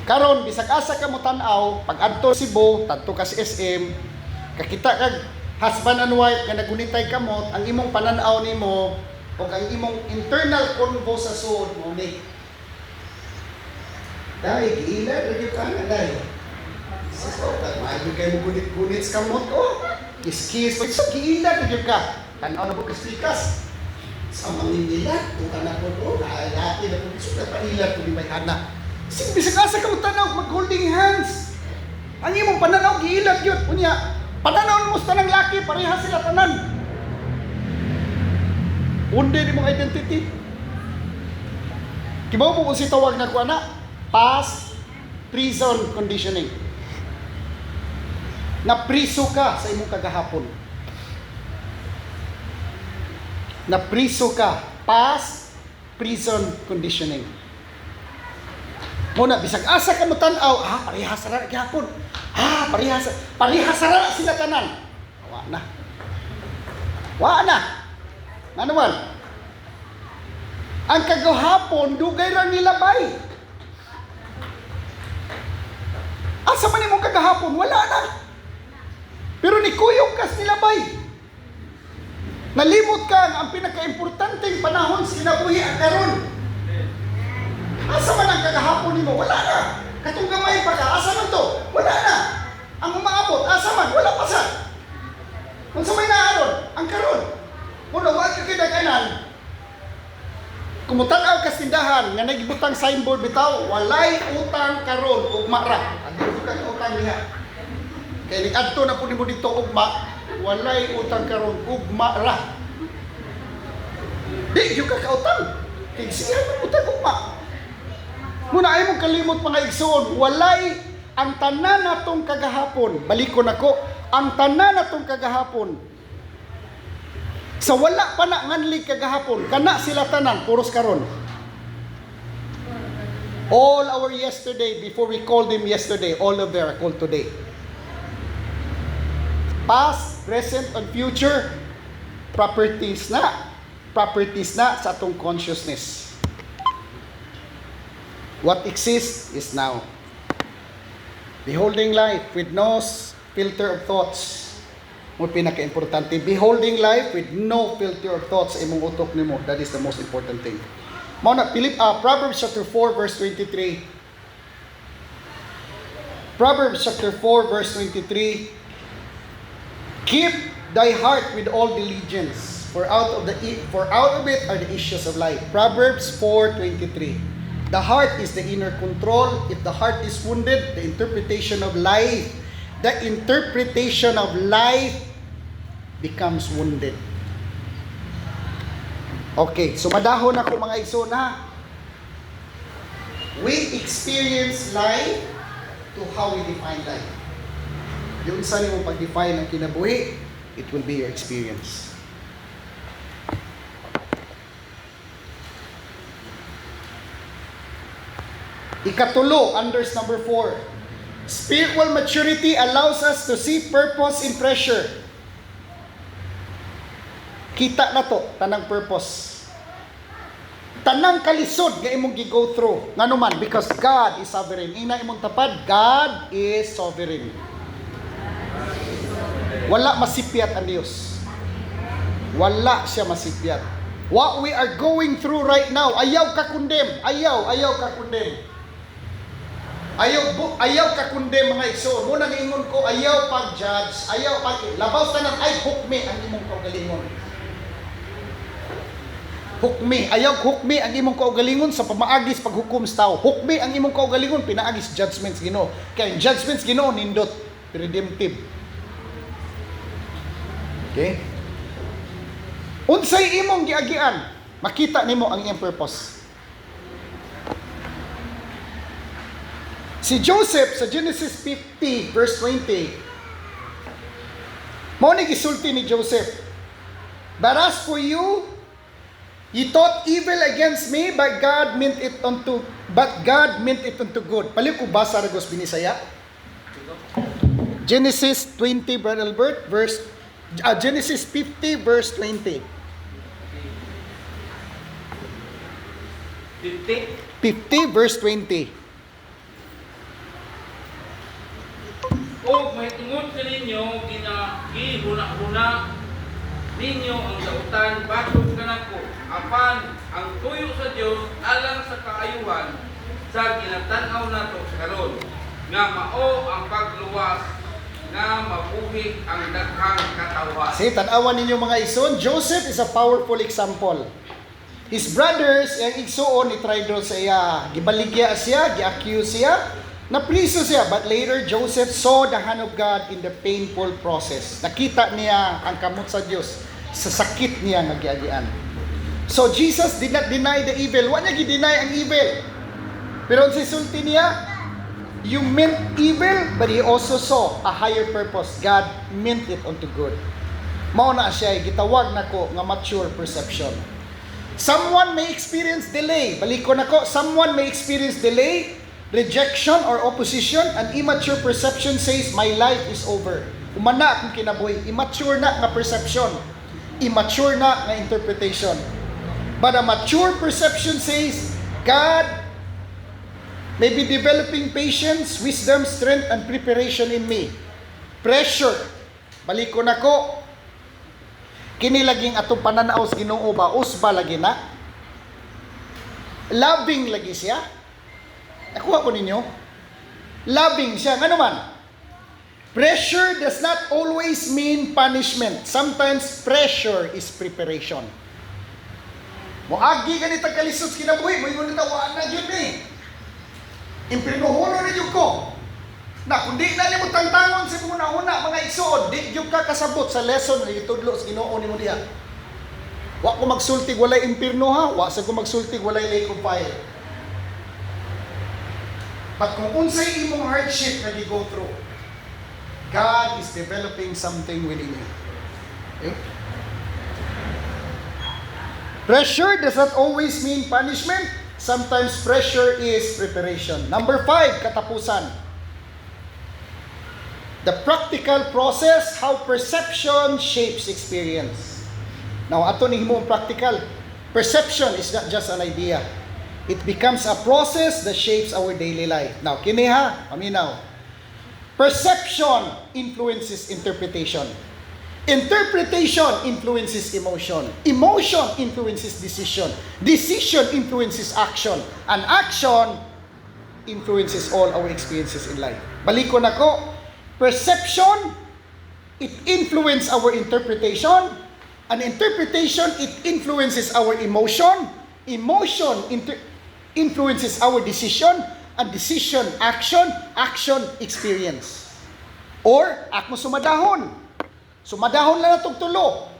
Karon bisag asa ka mo tan-aw, pag adto Cebu, tadto ka sa SM, kakita kag husband and wife nga nagunitay kamot, ang imong panan-aw nimo o ang imong internal convo sa soul mo ni. Dai giila ra gyud ka na dai. Sa ka maayo kay mo gunit-gunit sa kamot oh. Kiss-kiss pag sa giila ra gyud ka. Tan-aw na bukas pikas. Sa manginila, kung kana ko do, nailati na pud sa paila pud may anak. Sige, bisag asa ka magtanaw, mag-holding hands. Ang imong pananaw, giilag yun. Unya, pananaw mo sa tanang laki, pareha sila tanan. Unde ni mong identity. Kibaw mo kung si tawag na ko na, past prison conditioning. Napriso ka sa imong kagahapon. Napriso ka, past prison conditioning. Muna, bisag asa ka mo tan-aw, parehas ra gyapon. Parehas ra sila tanan. Wa na. Ano man? Ang kagahapon dugay ra nilabay. Asa man imong kagahapon? Wala na. Pero ni kuyog kas nilabay. Nalimot ka nga ang pinaka-importanteng panahon sa kinabuhi ang karon. Asa man ang kagahapon nimo? Wala na. Katong gamay pa ka, asa man to? Wala na. Ang umaabot, asa man? Wala pa sa. Kung sa may naaron, ang karon. Kung nawag ka kinaganan, kumutanaw ka sa tindahan nga nagibutang signboard bitaw, walay utang karon ugma ra. Andi ka utang niya. Kay adto na pud nimo dito ugma, walay utang karon ugma ra. Di yung kakautang. Kay siya man utang ugma. Muna ay mong kalimot mga igsoon, walay ang tanan natong kagahapon. Balikon ako, ang tanan natong kagahapon. Sa wala pa na nganlig kagahapon, kana sila tanan puros karon. All our yesterday, before we called them yesterday, all of them are called today. Past, present, and future, properties na sa atong consciousness. What exists is now. Beholding life with no filter of thoughts. Mo pinaka-importante, beholding life with no filter of thoughts sa imong utok nimo. That is the most important thing. Mao na Proverbs chapter 4 verse 23. Proverbs chapter 4 verse 23. Keep thy heart with all diligence, for out of it are the issues of life. Proverbs 4:23. The heart is the inner control. If the heart is wounded, the interpretation of life becomes wounded. Okay, so madahon ako mga igsoon ha. We experience life to how we define life. Yung sa nimo pag-define ng kinabuhi, it will be your experience. Ikatulo, unders number 4. Spiritual maturity allows us to see purpose in pressure. Kita na to, tanang purpose. Tanang kalisod nga imong gi-go through. Ngano man, because God is sovereign. Ina imong tapad, God is sovereign. Wala masipyat ang Diyos. Wala siya masipyat. What we are going through right now, ayaw ka condemn. Ayaw ka condemn. Ayaw ka condemn mga igsoon. Muna niingon ko, ayaw pag-judge, ayaw labaw tanan ay hukmi ang imong kaugalingon. Hukmi, ayaw hukmi ang imong kaugalingon sa pamaagis paghukom sa tao. Hukmi ang imong kaugalingon pinaagis judgments Ginoo. Kay judgments Ginoo nindot redemptive. Okay? Unsay imong giagian, makita nimo ang iyang purpose. Si Joseph sa Genesis 50 verse 20, mao ni gisulti ni Joseph, but as for you, you thought evil against me, but God meant it unto good. Pali ko basa ra gos binisaya. Genesis 20, Brother Albert, Genesis 50 verse 20. 50 verse 20. O may tungod ka ninyo, gihuna-huna ninyo ang dautan, batog ka na ko, apan ang tuyo sa Dios alang sa kaayuhan sa ginatanaw nato sa karon, nga mao ang pagluwas, nga mabuhi ang daghang katawan. See, tanawan ninyo mga igsoon, Joseph is a powerful example. His brothers, yung igsoon, ni-try doon sa iya, gibaligya siya, gi-accuse siya, napriso siya, but later Joseph saw the hand of God in the painful process. Nakita niya ang kamot sa Diyos sa sakit niya nga giagian. So Jesus did not deny the evil. Wa niya gi-deny ang evil. Pero ang sisulti niya, you meant evil, but he also saw a higher purpose. God meant it unto good. Mao na siya gitawag nako nga mature perception. Someone may experience delay. Balikon nako, someone may experience delay, rejection or opposition, and immature perception says, my life is over. Umana akong kinabuhi. Immature na nga perception. Immature na nga interpretation. But a mature perception says, God may be developing patience, wisdom, strength, and preparation in me. Pressure. Balikon ako. Kini laging atong pananaw sa Ginoo ba usba lagi na? Loving lagi siya. Nakuha ko ninyo? Loving siya. Ano man? Pressure does not always mean punishment. Sometimes pressure is preparation. Moagi ganit ang kalisod kinabuhi, mo ingon tawaan na yun eh. Imprinuhuno na yun ko. Na kung di na mo tantangon sa una-una mga igsoon, di yung kakasabot sa lesson na itudlo sa Ginoo ni mo diha. Wa ko magsultig walay impirno ha, wa sa ko magsultig walay lake of fire. But kung unsay imong hardship na go through, God is developing something within you. Okay? Pressure does not always mean punishment. Sometimes pressure is preparation. Number 5, katapusan. The practical process, how perception shapes experience. Now, ato ni himo practical. Perception is not just an idea. It becomes a process that shapes our daily life. Now, kini ha, paminaw. Perception influences interpretation. Interpretation influences emotion. Emotion influences decision. Decision influences action. And action influences all our experiences in life. Balikon ako, perception, it influences our interpretation. And interpretation, it influences our emotion. Emotion influences our decision. And decision, action. Action, experience. Or, akmo sumadahon. Sumadahon lang na tulo.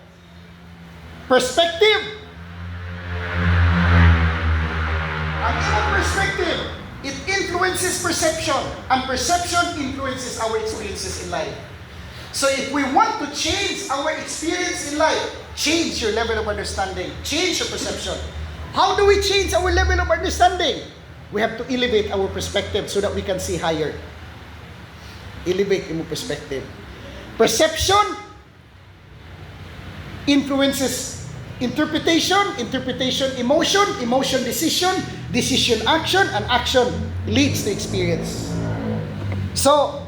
Perspective. Ang imong perspective, it influences perception. And perception influences our experiences in life. So if we want to change our experience in life, change your level of understanding, change your perception. How do we change our level of understanding? We have to elevate our perspective so that we can see higher. Elevate your perspective. Perception influences interpretation, interpretation emotion, emotion decision, decision action, and action leads to experience. So,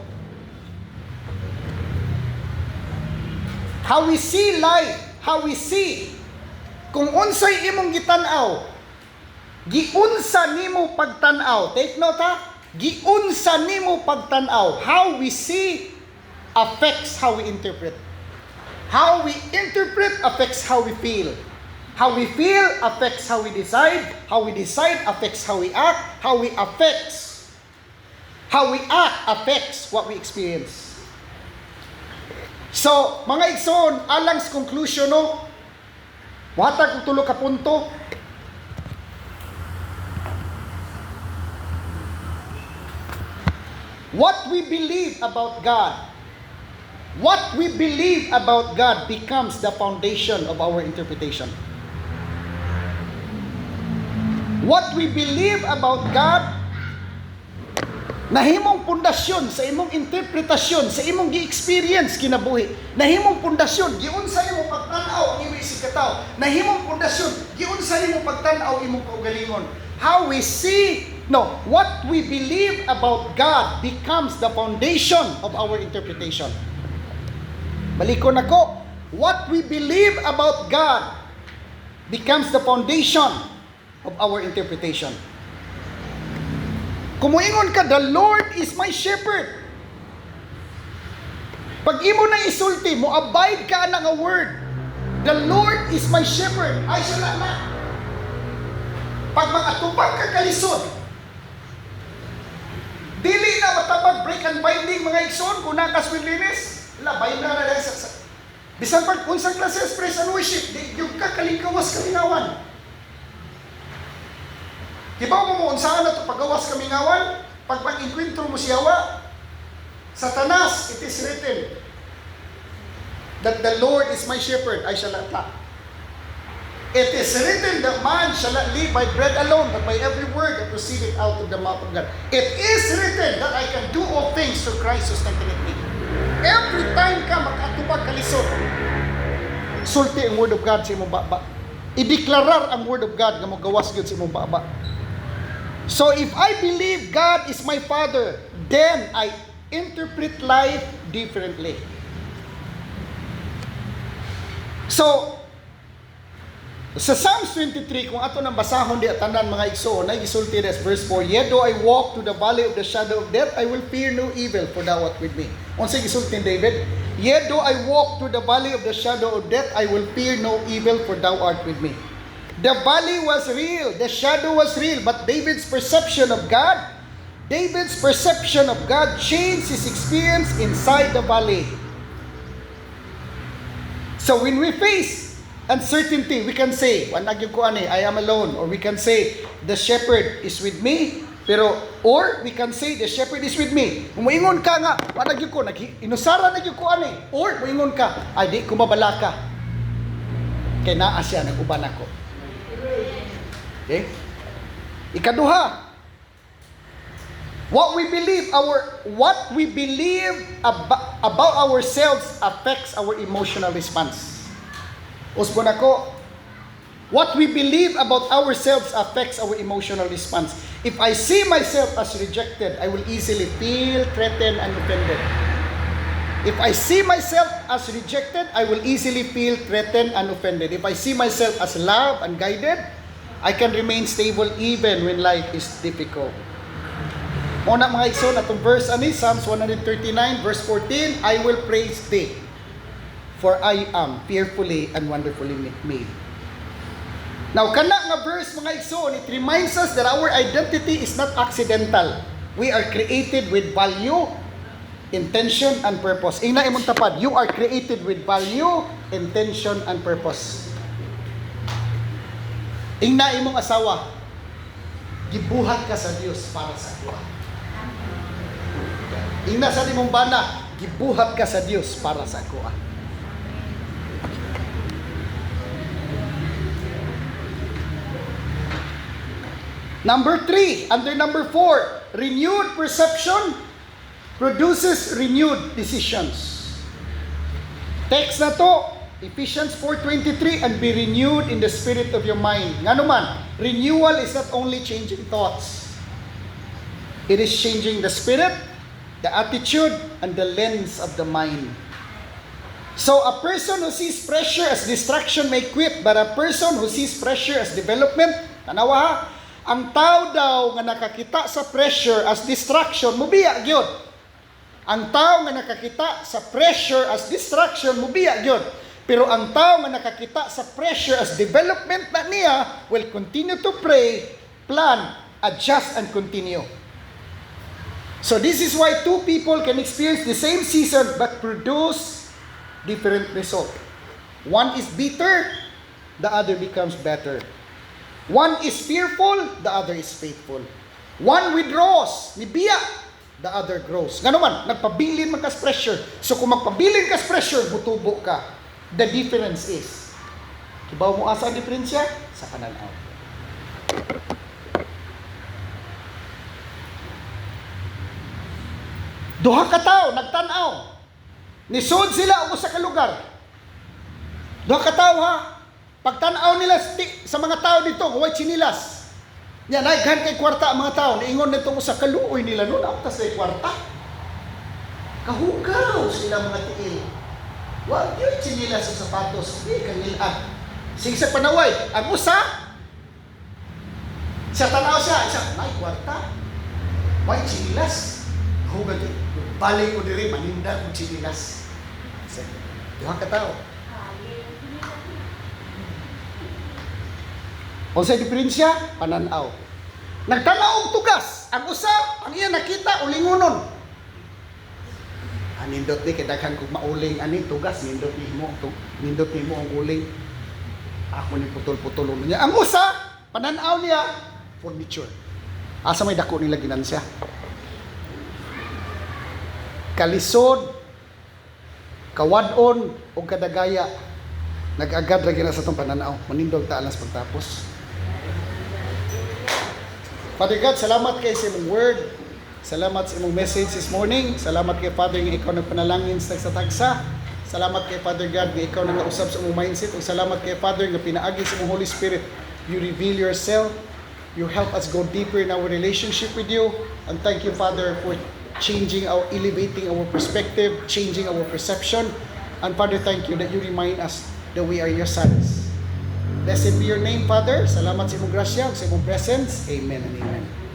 how we see life, how we see, kung unsay imong gitanaw, giunsa nimo pagtanaw, take note ha, giunsa nimo pagtanaw, how we see affects how we interpret. How we interpret affects how we feel. How we feel affects how we decide. How we decide affects how we act. How we act affects what we experience. So, mga igsoon, alang sa conclusion no, watag kong tulo ka punto. What we believe about God, what we believe about God becomes the foundation of our interpretation. What we believe about God, nahimong pundasyon sa imong interpretasyon, sa imong gi-experience kinabuhi. Nahimong pundasyon, giunsa nimo pagtan-aw imong isikataw. Nahimong pundasyon, giunsa nimo pagtan-aw imong kaugalingon. How we see, no, what we believe about God becomes the foundation of our interpretation. Balikon ako, what we believe about God becomes the foundation of our interpretation. Kumuingon ka, the Lord is my shepherd. Pag imo na isulti, mo abide ka na nga word. The Lord is my shepherd. Ay sila na. Pag mag-atubang ka kalisod, dili na matabag break and binding mga igsoon, kung nakas linis, labay na na sa bisan pag unsang klases praise and worship, di yung kakalingkawas kamingawan. Di ba mo unsaan na ito pagawas kamingawan? Pag mag-inkwentro mo siyawa, Satanas, it is written that the Lord is my shepherd, I shall not lack. It is written that man shall not live by bread alone, but by every word that proceeded out of the mouth of God. It is written that I can do all things through Christ who strengtheneth me. Every time ka mag-atubag kalisod, sulti ang word of God sa imong baba. Ideklarar ang word of God nga magawas gyud sa imong baba. So if I believe God is my Father, then I interpret life differently. So, sa Psalms 23, kung ato nang basahon di atanan mga igsoon, ay gisulti as verse 4, Yet though I walk to the valley of the shadow of death, I will fear no evil, for thou art with me. Unsay gisulti ni David? Yet though I walk through the valley of the shadow of death, I will fear no evil, for thou art with me. The valley was real, the shadow was real, but David's perception of God changed his experience inside the valley. So when we face uncertainty, we can say, I am alone. Or we can say, the shepherd is with me. Or we can say, the shepherd is with me. Kung moingon ka nga, inusara na ko ani. Or moingon ka, ay di kumabala ka. Kay naa siya, nag-uban ako. Okay? Ikaduha, what we believe about ourselves affects our emotional response. Usbon ako, what we believe about ourselves affects our emotional response. If I see myself as rejected, I will easily feel threatened and offended. If I see myself as rejected, I will easily feel threatened and offended. If I see myself as loved and guided, I can remain stable even when life is difficult. Muna mga igsoon, atong verse ani, Psalms 139 verse 14, I will praise thee, for I am fearfully and wonderfully made. Now, kana nga verse mga igsoon, it reminds us that our identity is not accidental. We are created with value, intention, and purpose. Ingna imong tapad, you are created with value, intention, and purpose. Ingna imong asawa, gibuhat ka sa Dios para sa kuha. Ingna sa imong bana, gibuhat ka sa Dios para sa kuha. Number 3, under number 4, renewed perception produces renewed decisions. Text na to, Ephesians 4:23, and be renewed in the spirit of your mind. Nga naman, renewal is not only changing thoughts. It is changing the spirit, the attitude, and the lens of the mind. So a person who sees pressure as distraction may quit, but a person who sees pressure as development, tanawa ha, ang tao daw nga nakakita sa pressure as distraction, mubiya gyud. Ang tao nga nakakita sa pressure as distraction, mubiya gyud. Pero ang tao nga nakakita sa pressure as development na niya will continue to pray, plan, adjust, and continue. So this is why two people can experience the same season but produce different results. One is bitter, the other becomes better. One is fearful, the other is faithful. One withdraws, nibiya, the other grows. Nga naman, nagpabilin man kas pressure. So kung magpabilin kas pressure, butubo ka. The difference is, kibaw mo asa ang diferensya? Sa pananaw. Duha ka tao, nagtanaw. Nisod sila o sa kalugar. Duha ka tao ha. Pagtanaw nila sa mga tao dito, huwag chinilas. Yan, naghan kay kwarta ang mga tao. Naingon nito ko sa kaluoy nila noon. Aptas kay kwarta. Kahugaw sila mga tiil. Huwag yun chinilas sa sapatos. Hindi kangilaan. Sige sa panaway. Ang usa, sa tanaw siya, isa, may kwarta. Huwag chinilas. Kahugaw yun. Balik ko diri, maninda kong chinilas. Duha ka tao. O sa diferensya, pananaw. Nagtanaw og tugas. Ang usa, ang iya nakita, ulingonon. Nindot ni, kadaghan kong mauling, tugas, nindot ni mo ang uling. Ako ni putol-putulong niya. Ang usa, pananaw niya, furniture. Asa may dako nila ginansya. Kalisod, kawadon, o kadagaya, nag-agad lagi na sa itong pananaw. Manindog taalas pagtapos. Father God, salamat kayo sa imong word. Salamat sa imong message this morning. Salamat kay Father nga ikaw nagpanalangin sa tagsa. Salamat kay Father God nga ikaw nag-usap sa imong mindset. Ug salamat kay Father nga pinaagi sa imong Holy Spirit. You reveal yourself. You help us go deeper in our relationship with you. And thank you, Father, for elevating our perspective, changing our perception. And Father, thank you that you remind us that we are your sons. Blessed be your name, Father. Salamat sa imong grasya, sa imong presence. Amen and amen.